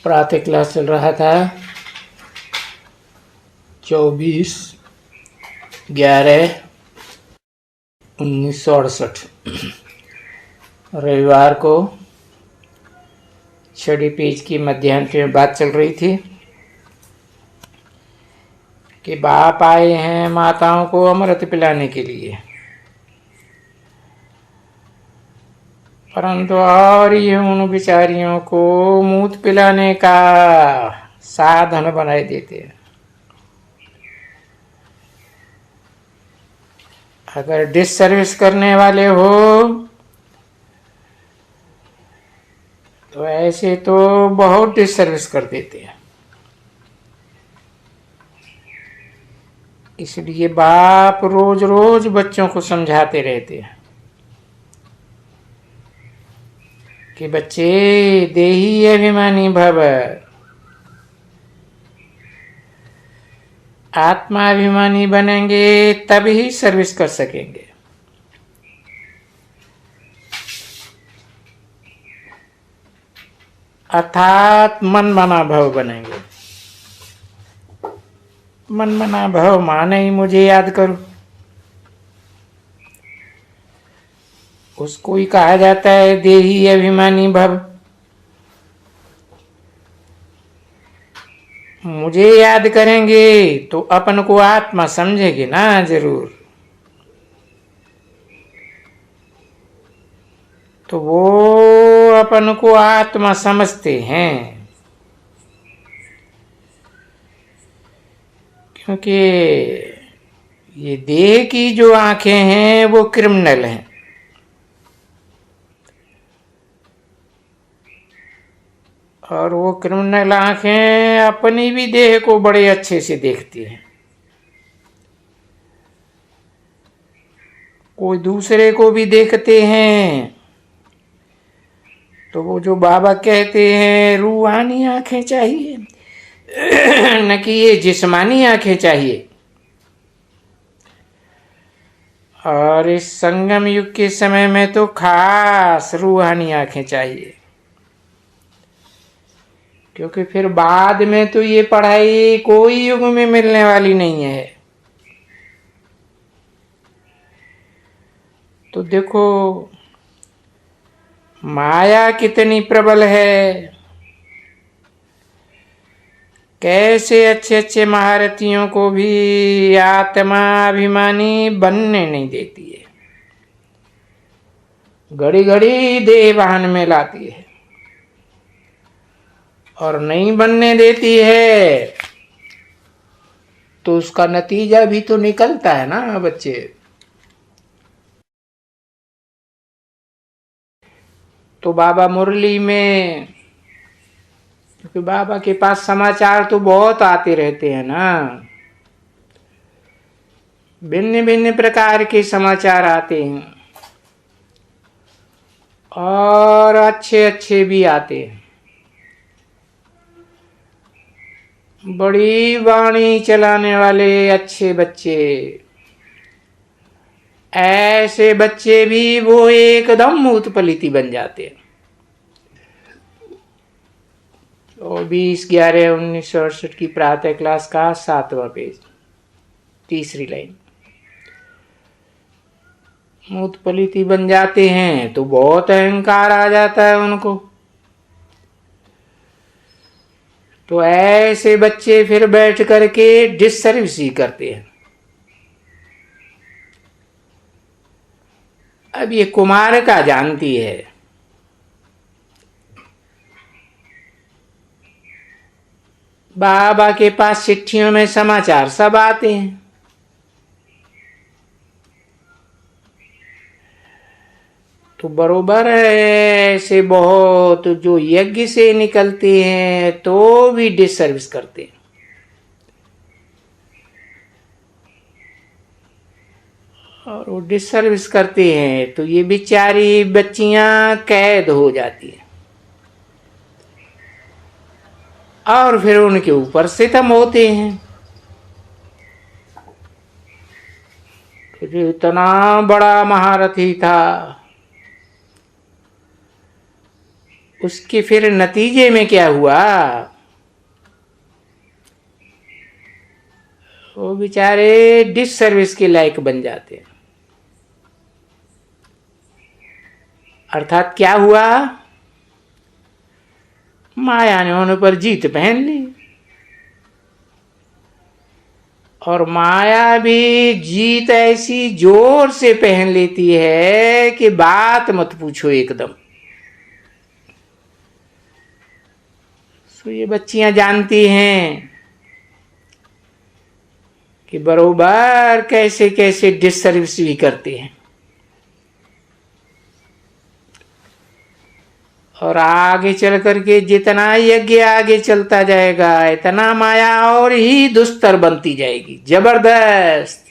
प्रातः क्लास चल रहा था 24/11/1968 रविवार को छठी पेज की मध्यांश में बात चल रही थी कि बाप आए हैं माताओं को अमृत पिलाने के लिए, परंतु और ये उन बिचारियों को मूत पिलाने का साधन बनाए देते हैं। अगर डिस सर्विस करने वाले हो तो ऐसे तो बहुत डिस सर्विस कर देते हैं। इसलिए बाप रोज रोज बच्चों को समझाते रहते हैं कि बच्चे देही अभिमानी भव, आत्माभिमानी बनेंगे तभी सर्विस कर सकेंगे। अर्थात मन बना भव बनेंगे। मन बना भव माने ही मुझे याद करो, उसको ही कहा जाता है देही अभिमानी भव। मुझे याद करेंगे तो अपन को आत्मा समझेगी ना जरूर, तो वो अपन को आत्मा समझते हैं, क्योंकि ये देह की जो आंखें हैं वो क्रिमिनल हैं। और वो क्रिमिनल आंखें अपनी भी देह को बड़े अच्छे से देखती हैं, कोई दूसरे को भी देखते हैं। तो वो जो बाबा कहते हैं रूहानी आंखें चाहिए न कि ये जिस्मानी आंखें चाहिए। और इस संगम युग के समय में तो खास रूहानी आंखें चाहिए, क्योंकि फिर बाद में तो ये पढ़ाई कोई युग में मिलने वाली नहीं है। तो देखो माया कितनी प्रबल है, कैसे अच्छे अच्छे महारथियों को भी आत्मा अभिमानी बनने नहीं देती है, घड़ी घड़ी देह वाहन में लाती है। और नहीं बनने देती है तो उसका नतीजा भी तो निकलता है ना बच्चे। तो बाबा मुरली में, क्योंकि बाबा के पास समाचार तो बहुत आते रहते हैं ना, भिन्न भिन्न प्रकार के समाचार आते हैं और अच्छे अच्छे भी आते हैं। बड़ी वाणी चलाने वाले अच्छे बच्चे, ऐसे बच्चे भी वो एकदम उत्पलिति बन जाते हैं। 24/11/1968 की प्रातः क्लास का 7वां पेज, तीसरी लाइन। उत्पलिति बन जाते हैं तो बहुत अहंकार आ जाता है उनको। तो ऐसे बच्चे फिर बैठ करके डिससर्विस ही करते हैं। अब ये कुमार का जानती है, बाबा के पास चिट्ठियों में समाचार सब आते हैं। तो बरोबर है, ऐसे बहुत जो यज्ञ से निकलते हैं तो भी डिससर्विस करते हैं। और वो डिससर्विस करते हैं तो ये बेचारी बच्चियां कैद हो जाती हैं और फिर उनके ऊपर सितम होते हैं। तो जो इतना बड़ा महारथी था उसके फिर नतीजे में क्या हुआ, वो बेचारे डिस सर्विस के लायक बन जाते हैं। अर्थात क्या हुआ, माया ने उन पर जीत पहन ली, और माया भी जीत ऐसी जोर से पहन लेती है कि बात मत पूछो एकदम। सो ये बच्चियां जानती हैं कि बरोबर कैसे कैसे डिससर्विस भी करते हैं, और आगे चल करके जितना यज्ञ आगे चलता जाएगा इतना माया और ही दुस्तर बनती जाएगी, जबरदस्त,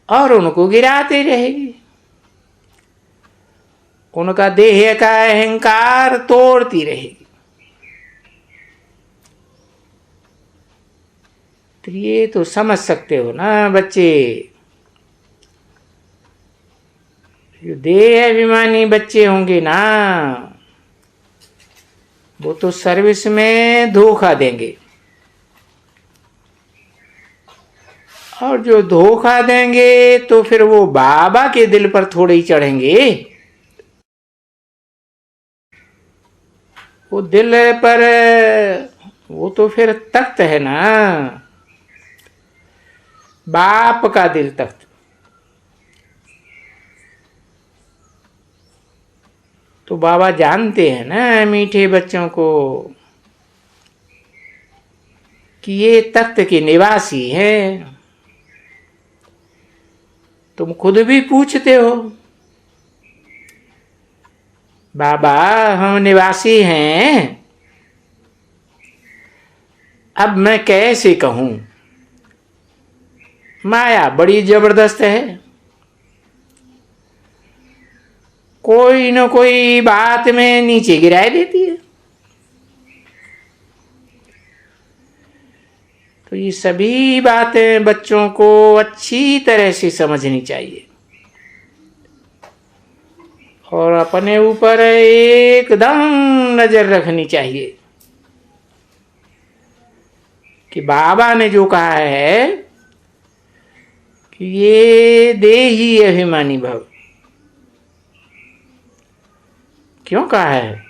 और उनको गिराते रहेगी, उनका देह का अहंकार तोड़ती रहेगी। तो ये तो समझ सकते हो ना बच्चे, जो देह अभिमानी बच्चे होंगे ना, वो तो सर्विस में धोखा देंगे, और जो धोखा देंगे तो फिर वो बाबा के दिल पर थोड़े ही चढ़ेंगे। वो दिल पर, वो तो फिर तख्त है ना, बाप का दिल तख्त। तो बाबा जानते हैं ना मीठे बच्चों को कि ये तख्त के निवासी हैं। तुम खुद भी पूछते हो, बाबा हम निवासी हैं, अब मैं कैसे कहूं, माया बड़ी जबरदस्त है, कोई न कोई बात में नीचे गिराए देती है। तो ये सभी बातें बच्चों को अच्छी तरह से समझनी चाहिए, और अपने ऊपर एकदम नजर रखनी चाहिए कि बाबा ने जो कहा है कि ये देही अभिमानी भव, क्यों कहा है,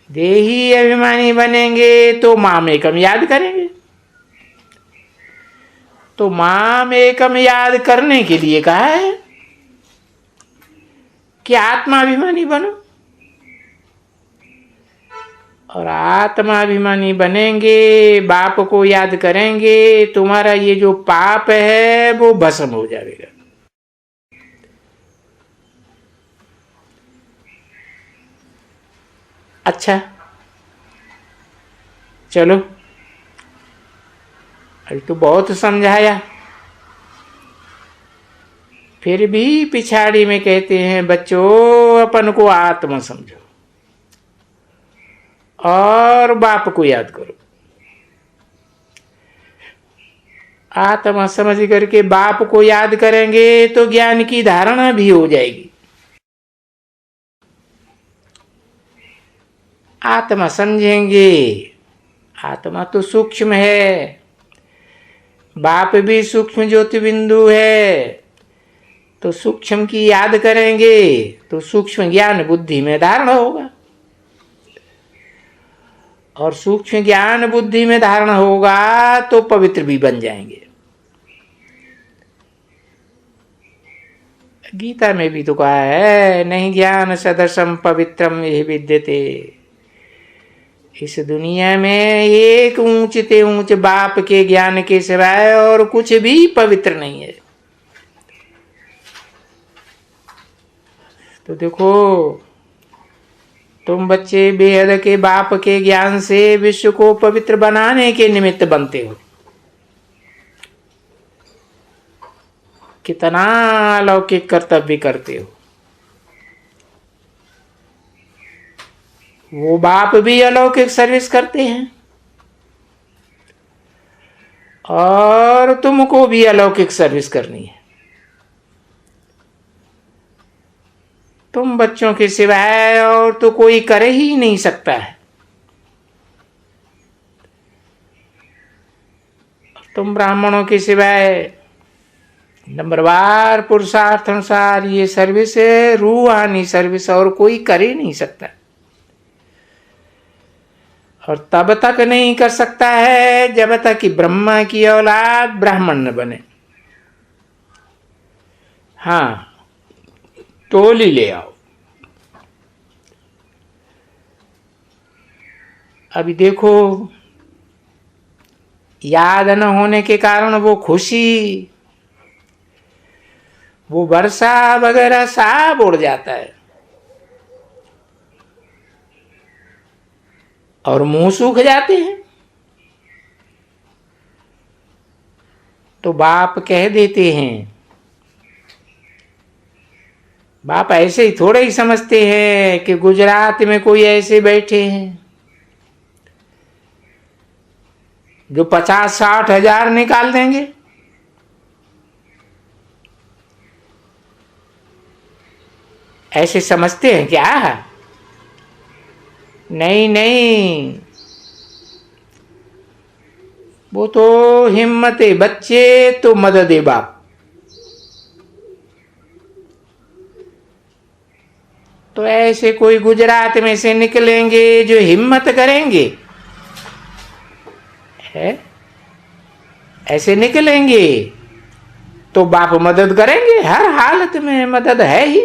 देही अभिमानी बनेंगे तो माम एकम याद करेंगे। तो माम एकम याद करने के लिए कहा है कि आत्माभिमानी बनो, और आत्माभिमानी बनेंगे, बाप को याद करेंगे, तुम्हारा ये जो पाप है वो भस्म हो जाएगा। अच्छा चलो, अभी तो बहुत समझाया, फिर भी पिछाड़ी में कहते हैं बच्चों अपन को आत्मा समझो और बाप को याद करो। आत्मा समझ करके बाप को याद करेंगे तो ज्ञान की धारणा भी हो जाएगी। आत्मा समझेंगे, आत्मा तो सूक्ष्म है, बाप भी सूक्ष्म ज्योति बिंदु है, तो सूक्ष्म की याद करेंगे तो सूक्ष्म ज्ञान बुद्धि में धारण होगा, और सूक्ष्म ज्ञान बुद्धि में धारण होगा तो पवित्र भी बन जाएंगे। गीता में भी तो कहा है, नहीं ज्ञान सदृशम पवित्रम यह विद्यते। इस दुनिया में एक ऊंचते ऊंच बाप के ज्ञान के सिवाय और कुछ भी पवित्र नहीं है। तो देखो, तुम बच्चे बेहद के बाप के ज्ञान से विश्व को पवित्र बनाने के निमित्त बनते हो। कितना अलौकिक कर्तव्य करते हो। वो बाप भी अलौकिक सर्विस करते हैं, और तुमको भी अलौकिक सर्विस करनी है। तुम बच्चों के सिवाय और तो कोई कर ही नहीं सकता है। तुम ब्राह्मणों के सिवाय नंबरवार पुरुषार्थ अनुसार ये सर्विस है, रूहानी सर्विस, और कोई कर ही नहीं सकता। और तब तक नहीं कर सकता है जब तक कि ब्रह्मा की औलाद ब्राह्मण न बने। हाँ, टोली ले आओ। अभी देखो, याद न होने के कारण वो खुशी, वो वर्षा वगैरह सब उड़ जाता है और मुंह सूख जाते हैं। तो बाप कह देते हैं, बाप ऐसे ही थोड़े ही समझते हैं कि गुजरात में कोई ऐसे बैठे हैं जो 50-60 हजार निकाल देंगे। ऐसे समझते हैं क्या? नहीं नहीं, वो तो हिम्मते बच्चे तो मददे बाप। तो ऐसे कोई गुजरात में से निकलेंगे जो हिम्मत करेंगे, है ऐसे निकलेंगे तो बाप मदद करेंगे। हर हालत में मदद है ही,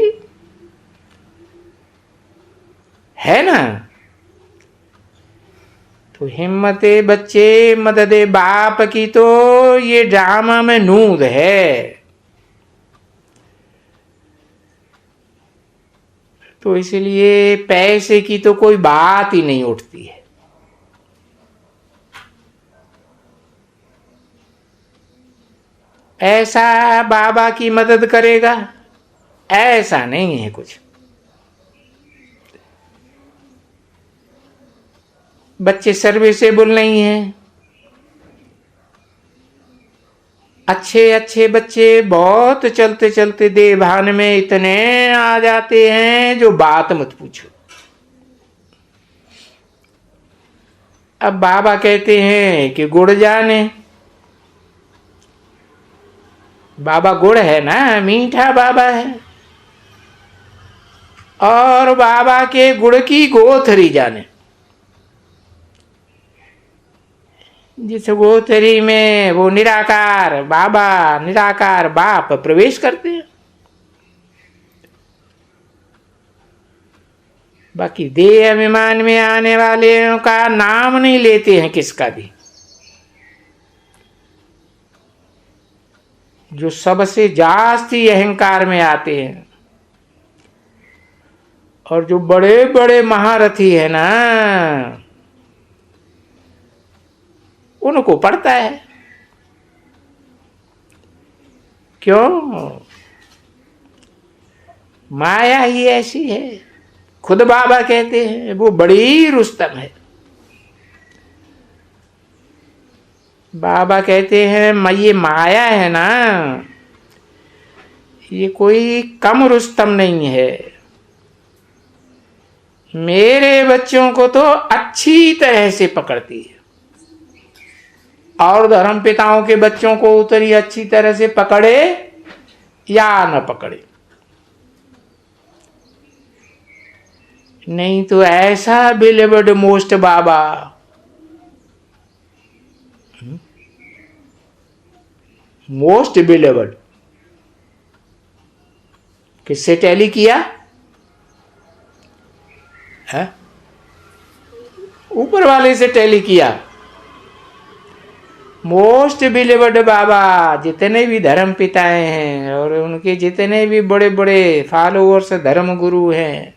है ना। तो हिम्मते बच्चे मददे बाप की तो ये ड्रामा में नूद है। तो इसलिए पैसे की तो कोई बात ही नहीं उठती है। ऐसा बाबा की मदद करेगा, ऐसा नहीं है कुछ। बच्चे सर्विसेबल नहीं हैं। अच्छे अच्छे बच्चे बहुत चलते चलते देवभान में इतने आ जाते हैं जो बात मत पूछो। अब बाबा कहते हैं कि गुड़ जाने, बाबा गुड़ है ना, मीठा बाबा है। और बाबा के गुड़ की गोथरी जाने, जिस गोथरी में वो निराकार बाबा, निराकार बाप प्रवेश करते हैं। बाकी देह अभिमान में आने वाले का नाम नहीं लेते हैं किसका भी। जो सबसे जास्ती अहंकार में आते हैं और जो बड़े बड़े महारथी है ना, उनको पड़ता है। क्यों? माया ही ऐसी है। खुद बाबा कहते हैं वो बड़ी रुस्तम है। बाबा कहते हैं ये माया है ना, ये कोई कम रुस्तम नहीं है। मेरे बच्चों को तो अच्छी तरह से पकड़ती है, और धर्म पिताओं के बच्चों को उतनी अच्छी तरह से पकड़े या न पकड़े। नहीं तो ऐसा बिलीव्ड मोस्ट बाबा, मोस्ट बिलीव्ड, किससे टैली किया है? ऊपर वाले से टैली किया। मोस्ट बिलीव्ड बाबा, जितने भी धर्म पिताएं हैं और उनके जितने भी बड़े बड़े फॉलोअर्स धर्म गुरु हैं,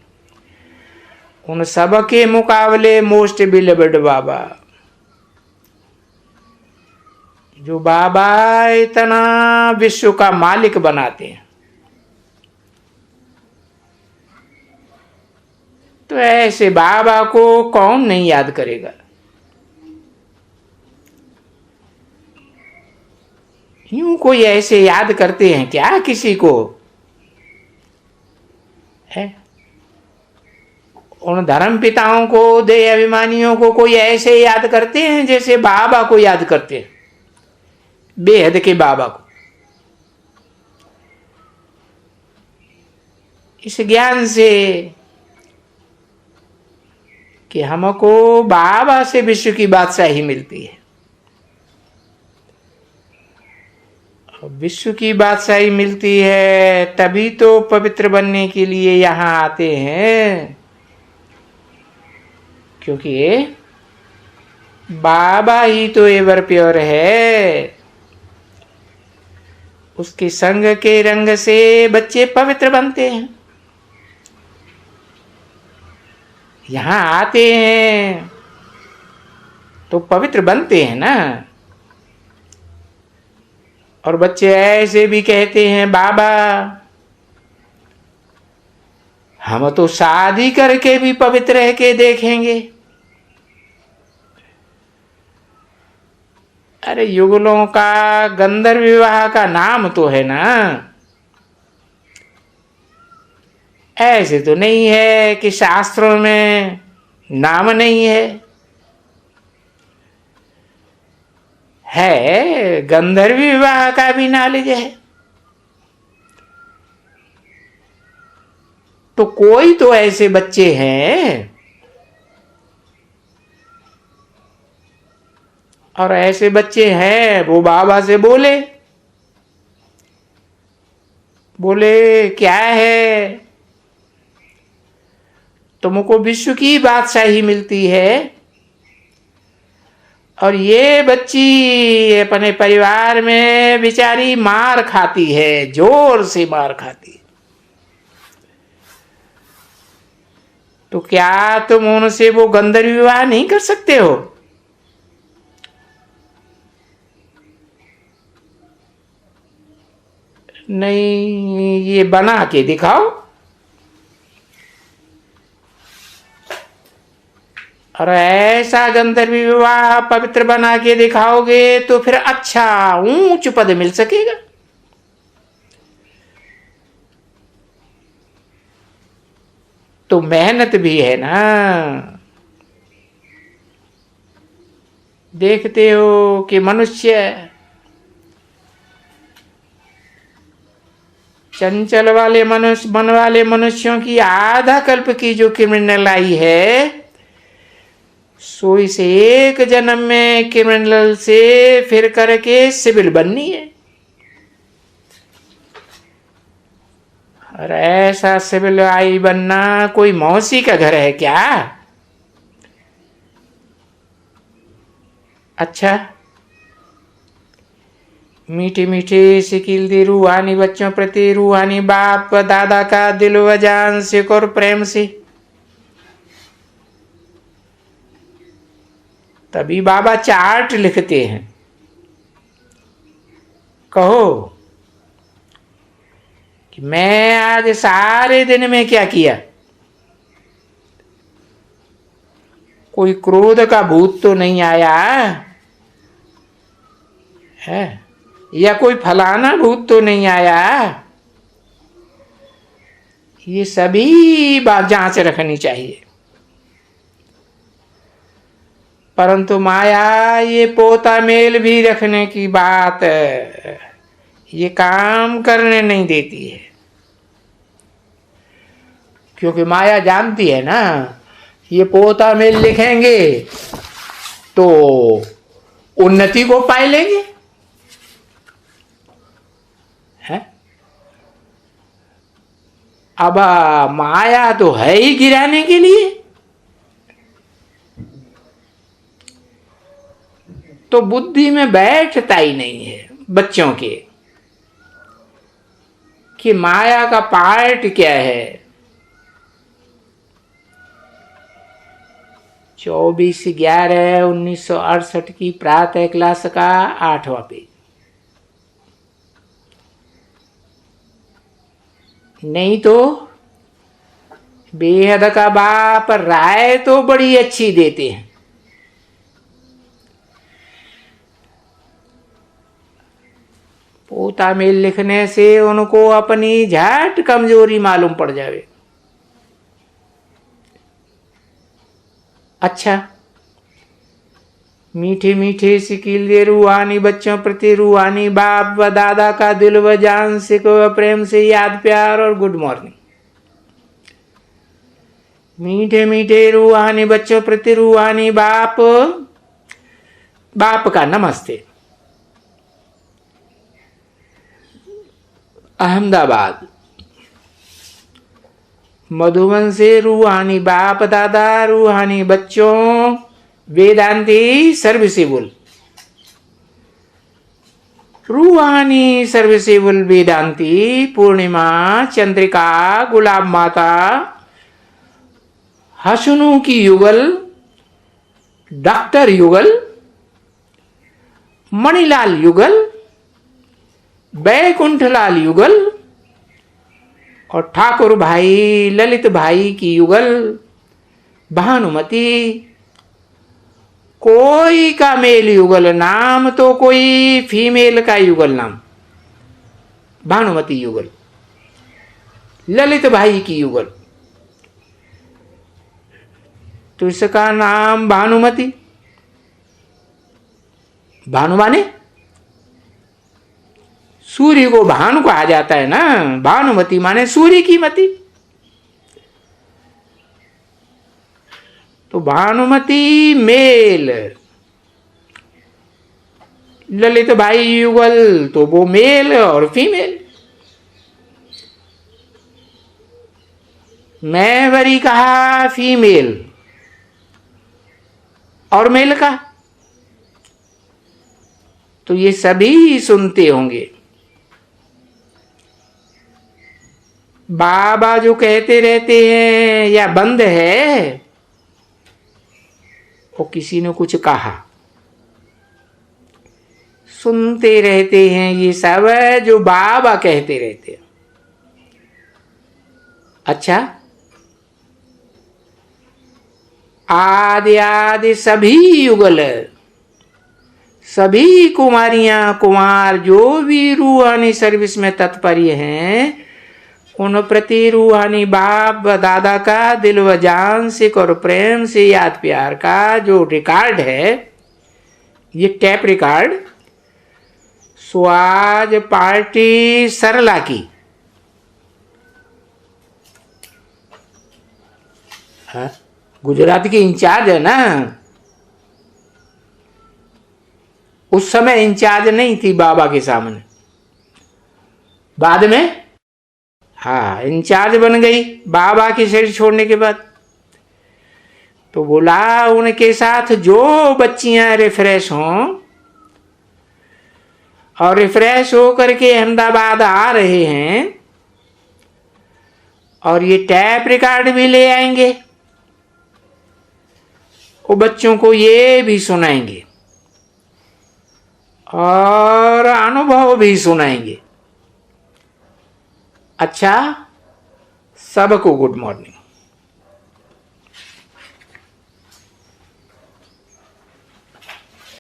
उन सब के मुकाबले मोस्ट बिलीव्ड बाबा। जो बाबा इतना विश्व का मालिक बनाते हैं, तो ऐसे बाबा को कौन नहीं याद करेगा? यूं कोई ऐसे याद करते हैं क्या किसी को? है उन धर्म पिताओं को, देह अभिमानियों को कोई ऐसे याद करते हैं जैसे बाबा को याद करते हैं, बेहद के बाबा को। इस ज्ञान से कि हमको बाबा से विश्व की बादशाही मिलती है। विश्व की बादशाही मिलती है तभी तो पवित्र बनने के लिए यहाँ आते हैं, क्योंकि बाबा ही तो एवर प्योर है। उसके संग के रंग से बच्चे पवित्र बनते हैं। यहाँ आते हैं तो पवित्र बनते हैं ना। और बच्चे ऐसे भी कहते हैं, बाबा हम तो शादी करके भी पवित्र रह के देखेंगे। अरे युगलों का गंधर्व विवाह का नाम तो है ना, ऐसे तो नहीं है कि शास्त्रों में नाम नहीं है गंधर्व विवाह का भी नॉलेज है। तो कोई तो ऐसे बच्चे हैं, और ऐसे बच्चे हैं वो बाबा से बोले क्या है, तुमको विश्व की बादशाही मिलती है, और ये बच्ची अपने परिवार में बेचारी मार खाती है, जोर से मार खाती है। तो क्या तुम उनसे वो गंधर्व विवाह नहीं कर सकते हो? नहीं, ये बना के दिखाओ। और ऐसा गंधर्व विवाह पवित्र बना के दिखाओगे तो फिर अच्छा ऊंच पद मिल सकेगा। तो मेहनत भी है ना। देखते हो कि मनुष्य चंचल वाले मनुष्य, मन वाले मनुष्यों की आधा कल्प की जो क्रिमिनल आई है, सो इस एक जन्म में क्रिमिनल से फिर करके सिविल बननी है। और ऐसा सिविल आई बनना कोई मौसी का घर है क्या? अच्छा, मीठी मीठी सिकिल दी रूहानी बच्चों प्रति रूहानी बाप दादा का दिल वजान से और प्रेम से, तभी बाबा चार्ट लिखते हैं। कहो कि मैं आज सारे दिन में क्या किया। कोई क्रोध का भूत तो नहीं आया है, या कोई फलाना भूत तो नहीं आया। ये सभी बात जांच रखनी चाहिए। परंतु माया ये पोता मेल भी रखने की बात ये काम करने नहीं देती है, क्योंकि माया जानती है ना, ये पोता मेल लिखेंगे तो उन्नति को पाए लेंगे, है? अब माया तो है ही गिराने के लिए। तो बुद्धि में बैठता ही नहीं है बच्चों के कि माया का पार्ट क्या है। 24/11/1968 की प्रातः क्लास का 8वां पेज। नहीं तो बेहद का बाप राय तो बड़ी अच्छी देते हैं, पोता मेल लिखने से उनको अपनी झट कमजोरी मालूम पड़ जावे। अच्छा, मीठे मीठे सिकीले रूहानी बच्चों प्रति रूहानी बाप व दादा का दिल व जान से को प्रेम से याद प्यार और गुड मॉर्निंग। मीठे मीठे रूहानी बच्चों प्रति रूहानी बाप का नमस्ते। अहमदाबाद मधुबन से रूहानी बाप दादा रूहानी बच्चों वेदांती सर्विसेबल रूहानी सर्विसेबल वेदांती पूर्णिमा चंद्रिका गुलाब माता हसनू की युगल डॉक्टर युगल मणिलाल युगल बैकुंठलाल युगल और ठाकुर भाई ललित भाई की युगल भानुमति कोई का मेल युगल नाम तो कोई फीमेल का युगल नाम भानुमति युगल ललित भाई की युगल तो इसका नाम भानुमति। भानु माने सूर्य को भानु कहा जाता है ना, भानुमति माने सूर्य की मति। तो भानुमति मेल ललित भाई युगल तो वो मेल और फीमेल। मैं वरी कहा फीमेल और मेल का, तो ये सभी सुनते होंगे। बाबा जो कहते रहते हैं या बंद है, वो किसी ने कुछ कहा सुनते रहते हैं, ये सब है जो बाबा कहते रहते हैं। अच्छा, आदि आदि सभी युगल सभी कुमारियां कुमार जो भी रूहानी सर्विस में तत्पर्य हैं, उन प्रति रूहानी बाप व दादा का दिल व जान से और प्रेम से याद प्यार का जो रिकॉर्ड है, ये टैप रिकॉर्ड, सो आज पार्टी सरला की गुजरात की इंचार्ज है ना, उस समय इंचार्ज नहीं थी बाबा के सामने, बाद में हाँ इंचार्ज बन गई बाबा के शरीर छोड़ने के बाद। तो बोला उनके साथ जो बच्चियां रिफ्रेश हों और रिफ्रेश होकर के अहमदाबाद आ रहे हैं और ये टैप रिकॉर्ड भी ले आएंगे, वो बच्चों को ये भी सुनाएंगे और अनुभव भी सुनाएंगे। अच्छा, सबको गुड मॉर्निंग।